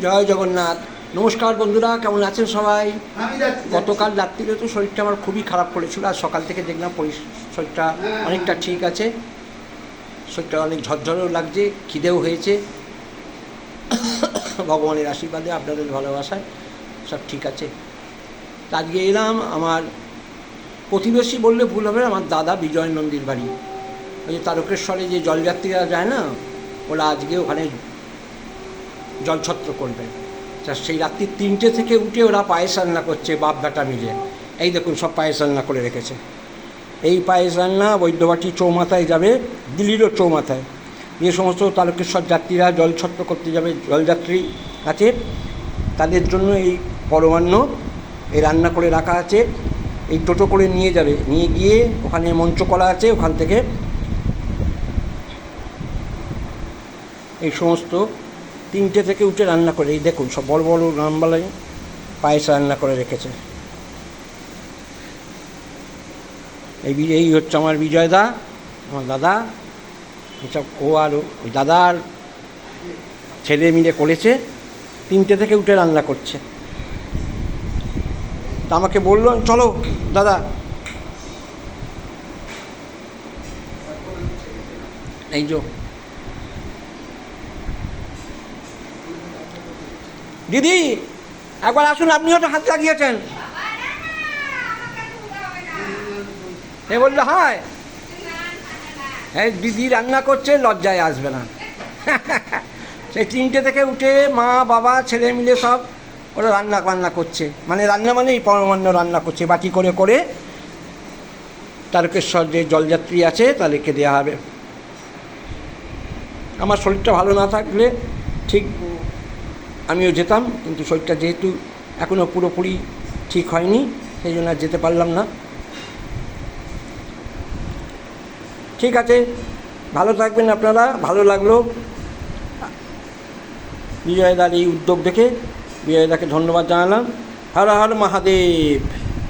জয় জগন্নাথ। নমস্কার বন্ধুরা, কেমন আছেন সবাই? গতকাল রাত্রিরে তো শরীরটা আমার খুবই খারাপ করেছিল, আর সকাল থেকে দেখলাম শরীরটা অনেকটা ঠিক আছে। শরীরটা অনেক ঝরঝরেও লাগছে, খিদেও হয়েছে। ভগবানের আশীর্বাদে, আপনাদের ভালোবাসায় সব ঠিক আছে। আজকে এলাম আমার প্রতিবেশী বললে ভুল হবে, আমার দাদা বিজয় নন্দীর বাড়ি। ওই যে তারকেশ্বরে যে জলযাত্রীরা যায় না, ওরা আজকে ওখানে জলছত্র করবে। সেই রাত্রি 3টে থেকে উঠে ওরা পায়েস রান্না করছে, বাপ বেটা মিলে। এই দেখুন, সব পায়েস রান্না করে রেখেছে। এই পায়েস রান্না বৈদ্যবাটি চৌমাথায় যাবে, দিল্লিরও চৌমাথায়। যে সমস্ত তারকেশ্বর যাত্রীরা জলছত্র করতে যাবে, জলযাত্রী আছে, তাদের জন্য এই পরমান্ন এই রান্না করে রাখা আছে। এই টোটো করে নিয়ে যাবে, নিয়ে গিয়ে ওখানে মঞ্চ করা আছে, ওখান থেকে এই সমস্ত 3টে থেকে উঠে রান্না করে, এই দেখুন সব বড় বড় রামবালায় পায়েস রান্না করে রেখেছে। এই হচ্ছে আমার বিজয়দা, আমার দাদা। এসব ও আর ওই দাদার ছেলে মিলে করেছে, 3টে থেকে উঠে রান্না করছে। তা আমাকে বললো, চলো দাদা। এই যে দিদি, একবার আসুন, আপনিও তো হাত লাগিয়েছেন। এ বললো হয়, হ্যাঁ দিদি রান্না করছে, লজ্জায় আসবে না। সেই 3টে থেকে উঠে মা বাবা ছেলে মিলে সব ওরা রান্না করছে, মানে এই পরমান্ন রান্না করছে, বাটি করে করে তারকেশ্বর যে জলযাত্রী আছে তাদেরকে দেওয়া হবে। আমার শরীরটা ভালো না থাকলে ঠিক আমিও যেতাম, কিন্তু শরীরটা যেহেতু এখনও পুরোপুরি ঠিক হয়নি, সেই জন্য আর যেতে পারলাম না। ঠিক আছে, ভালো থাকবেন আপনারা। ভালো লাগলো বিজয়দার এই উদ্যোগ দেখে, বিজয়দাকে ধন্যবাদ জানালাম। হর হর মহাদেব।